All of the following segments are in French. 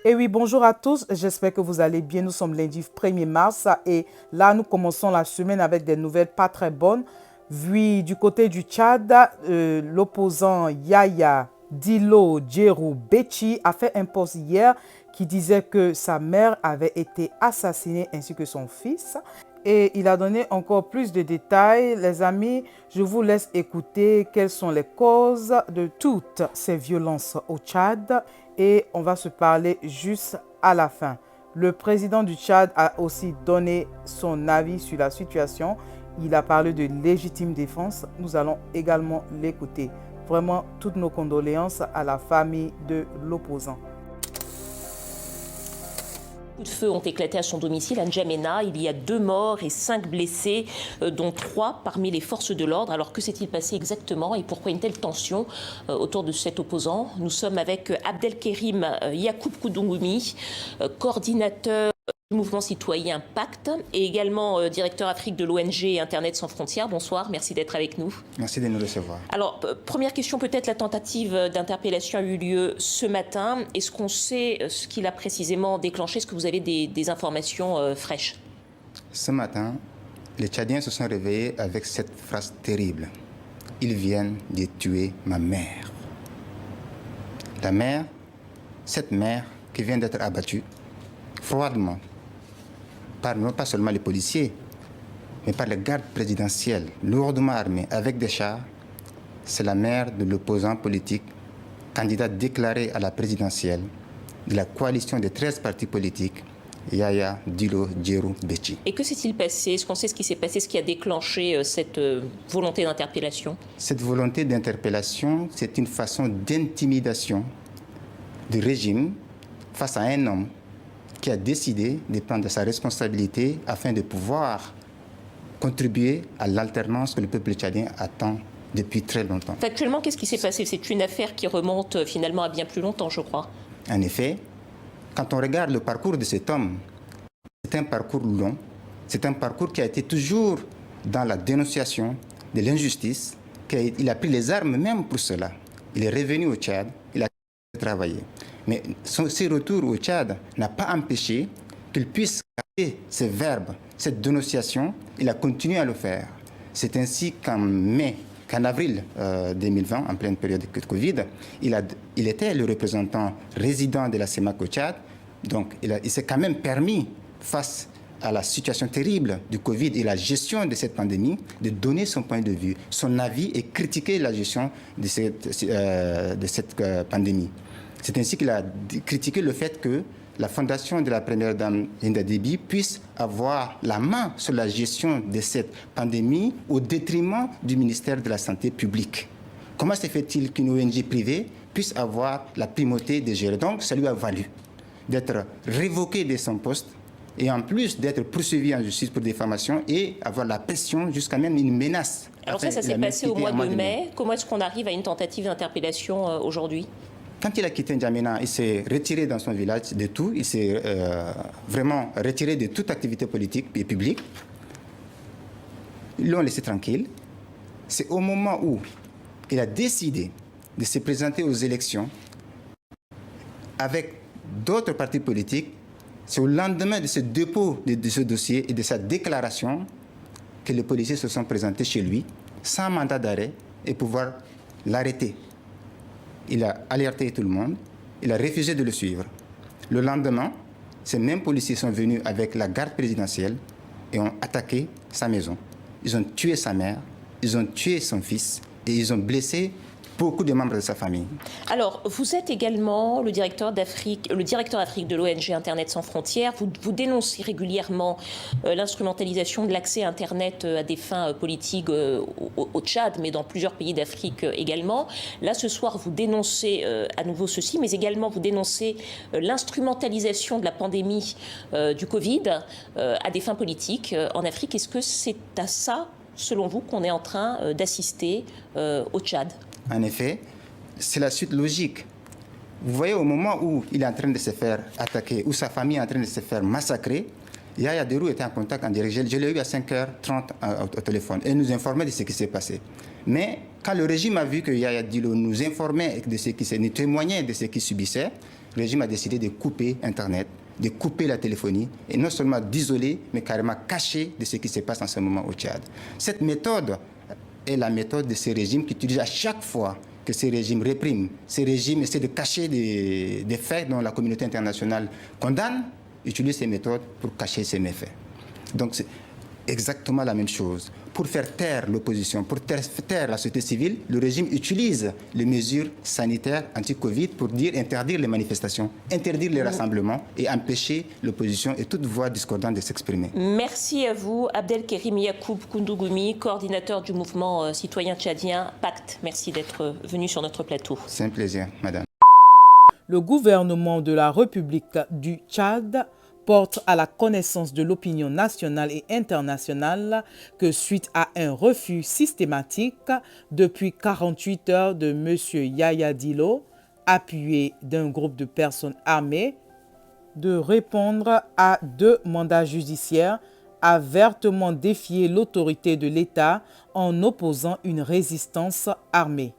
Et oui, bonjour à tous, j'espère que vous allez bien. Nous sommes lundi 1er mars et là, nous commençons la semaine avec des nouvelles pas très bonnes. Vu du côté du Tchad, l'opposant Yaya Dilo Djerou Bechi a fait un post hier qui disait que sa mère avait été assassinée ainsi que son fils. Et il a donné encore plus de détails. Les amis, je vous laisse écouter quelles sont les causes de toutes ces violences au Tchad et on va se parler juste à la fin. Le président du Tchad a aussi donné son avis sur la situation. Il a parlé de légitime défense. Nous allons également l'écouter. Vraiment, toutes nos condoléances à la famille de l'opposant. Des coups de feu ont éclaté à son domicile à N'Djamena. Il y a 2 morts et 5 blessés, dont 3 parmi les forces de l'ordre. Alors que s'est-il passé exactement et pourquoi une telle tension autour de cet opposant? Nous sommes avec Abdelkerim Yacoub Koudougoumi, coordinateur du mouvement citoyen Pacte et également directeur Afrique de l'ONG Internet sans frontières. Bonsoir, merci d'être avec nous. Merci de nous recevoir. Alors, première question, peut-être la tentative d'interpellation a eu lieu ce matin. Est-ce qu'on sait ce qu'il a précisément déclenché? Est-ce que vous avez des informations fraîches? Ce matin, les Tchadiens se sont réveillés avec cette phrase terrible. Ils viennent de tuer ma mère. La mère, cette mère qui vient d'être abattue, froidement, par non pas seulement les policiers, mais par les gardes présidentiels, lourdement armés, avec des chars, c'est la mère de l'opposant politique, candidat déclaré à la présidentielle de la coalition des 13 partis politiques, Yaya Dilo Djerou Bechi. Et que s'est-il passé? Est-ce qu'on sait ce qui s'est passé, ce qui a déclenché cette volonté d'interpellation? Cette volonté d'interpellation, c'est une façon d'intimidation du régime face à un homme qui a décidé de prendre sa responsabilité afin de pouvoir contribuer à l'alternance que le peuple tchadien attend depuis très longtemps. Factuellement, qu'est-ce qui s'est passé? C'est une affaire qui remonte finalement à bien plus longtemps, je crois. En effet, quand on regarde le parcours de cet homme, c'est un parcours long, c'est un parcours qui a été toujours dans la dénonciation de l'injustice, il a pris les armes même pour cela. Il est revenu au Tchad, il a travaillé. Mais ses retours au Tchad n'a pas empêché qu'il puisse garder ses verbes, cette dénonciation, il a continué à le faire. C'est ainsi qu'en avril 2020, en pleine période de Covid, il était le représentant résident de la CEMAC au Tchad. Donc il s'est quand même permis, face à la situation terrible du Covid et la gestion de cette pandémie, de donner son point de vue, son avis et critiquer la gestion de cette pandémie. C'est ainsi qu'il a critiqué le fait que la fondation de la première dame Hinda Déby puisse avoir la main sur la gestion de cette pandémie au détriment du ministère de la Santé publique. Comment se fait-il qu'une ONG privée puisse avoir la primauté de gérer? Donc, ça lui a valu d'être révoqué de son poste et en plus d'être poursuivi en justice pour diffamation et avoir la pression jusqu'à même une menace. Alors ça s'est passé au mois de mai. Comment est-ce qu'on arrive à une tentative d'interpellation aujourd'hui? Quand il a quitté N'Djamena, il s'est retiré dans son village de tout. Il s'est vraiment retiré de toute activité politique et publique. Ils l'ont laissé tranquille. C'est au moment où il a décidé de se présenter aux élections avec d'autres partis politiques. C'est au lendemain de ce dépôt de ce dossier et de sa déclaration que les policiers se sont présentés chez lui sans mandat d'arrêt et pouvoir l'arrêter. Il a alerté tout le monde, il a refusé de le suivre. Le lendemain, ces mêmes policiers sont venus avec la garde présidentielle et ont attaqué sa maison. Ils ont tué sa mère, ils ont tué son fils et ils ont blessé beaucoup de membres de sa famille. Alors, vous êtes également le directeur Afrique de l'ONG Internet sans frontières. Vous dénoncez régulièrement l'instrumentalisation de l'accès à Internet à des fins politiques au Tchad, mais dans plusieurs pays d'Afrique également. Là, ce soir, vous dénoncez à nouveau ceci, mais également vous dénoncez l'instrumentalisation de la pandémie du Covid à des fins politiques en Afrique. Est-ce que c'est à ça, selon vous, qu'on est en train d'assister au Tchad? En effet, c'est la suite logique. Vous voyez, au moment où il est en train de se faire attaquer, où sa famille est en train de se faire massacrer, Yaya Djerou était en contact en direct. Je l'ai eu à 5h30 au téléphone et nous informait de ce qui s'est passé. Mais quand le régime a vu que Yaya Dilo nous informait de ce qui nous témoignait de ce qu'il subissait, le régime a décidé de couper Internet, de couper la téléphonie, et non seulement d'isoler, mais carrément cacher de ce qui se passe en ce moment au Tchad. Cette méthode est la méthode de ces régimes qui utilisent à chaque fois que ces régimes répriment, ces régimes essaient de cacher des faits dont la communauté internationale condamne, utilisent ces méthodes pour cacher ces méfaits. Donc c'est exactement la même chose. Pour faire taire l'opposition, pour taire la société civile, le régime utilise les mesures sanitaires anti-Covid pour interdire les manifestations, interdire les rassemblements et empêcher l'opposition et toute voix discordante de s'exprimer. Merci à vous, Abdelkerim Yacoub Koundougoumi, coordinateur du mouvement citoyen tchadien Pacte. Merci d'être venu sur notre plateau. C'est un plaisir, madame. Le gouvernement de la République du Tchad porte à la connaissance de l'opinion nationale et internationale que suite à un refus systématique depuis 48 heures de M. Yaya Dillo, appuyé d'un groupe de personnes armées, de répondre à 2 mandats judiciaires, a vertement défié l'autorité de l'État en opposant une résistance armée.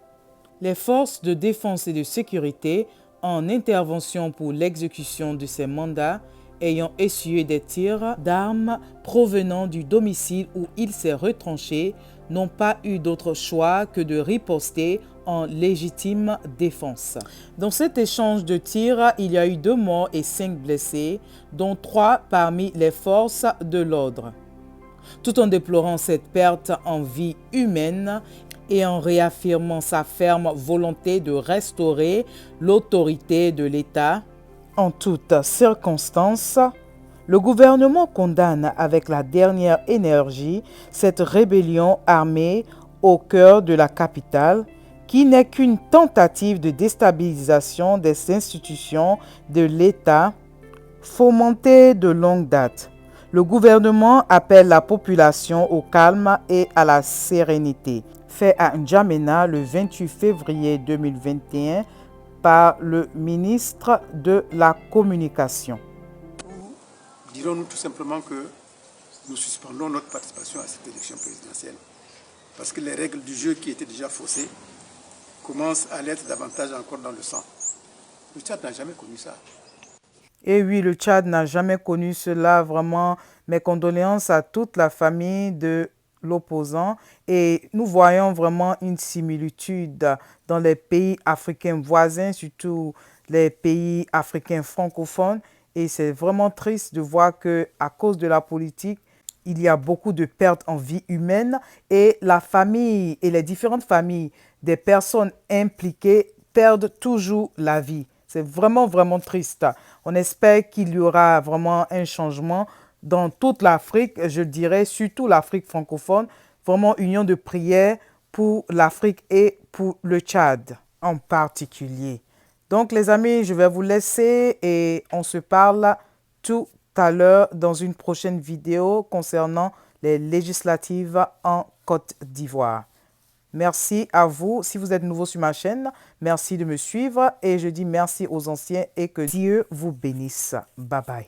Les forces de défense et de sécurité, en intervention pour l'exécution de ces mandats, ayant essuyé des tirs d'armes provenant du domicile où il s'est retranché, n'ont pas eu d'autre choix que de riposter en légitime défense. Dans cet échange de tirs, il y a eu 2 morts et 5 blessés, dont 3 parmi les forces de l'ordre. Tout en déplorant cette perte en vie humaine et en réaffirmant sa ferme volonté de restaurer l'autorité de l'État, en toutes circonstances, le gouvernement condamne avec la dernière énergie cette rébellion armée au cœur de la capitale, qui n'est qu'une tentative de déstabilisation des institutions de l'État fomentée de longue date. Le gouvernement appelle la population au calme et à la sérénité. Fait à N'Djamena le 28 février 2021, par le ministre de la Communication. Dirons-nous tout simplement que nous suspendons notre participation à cette élection présidentielle parce que les règles du jeu qui étaient déjà faussées commencent à l'être davantage encore dans le sang. Le Tchad n'a jamais connu ça. Et oui, le Tchad n'a jamais connu cela. Vraiment, mes condoléances à toute la famille de l'opposant, et nous voyons vraiment une similitude dans les pays africains voisins, surtout les pays africains francophones, et c'est vraiment triste de voir que à cause de la politique, il y a beaucoup de pertes en vie humaine et la famille et les différentes familles des personnes impliquées perdent toujours la vie. C'est vraiment, vraiment triste. On espère qu'il y aura vraiment un changement dans toute l'Afrique, je dirais surtout l'Afrique francophone, vraiment union de prière pour l'Afrique et pour le Tchad en particulier. Donc les amis, je vais vous laisser et on se parle tout à l'heure dans une prochaine vidéo concernant les législatives en Côte d'Ivoire. Merci à vous. Si vous êtes nouveau sur ma chaîne, merci de me suivre et je dis merci aux anciens et que Dieu vous bénisse. Bye bye.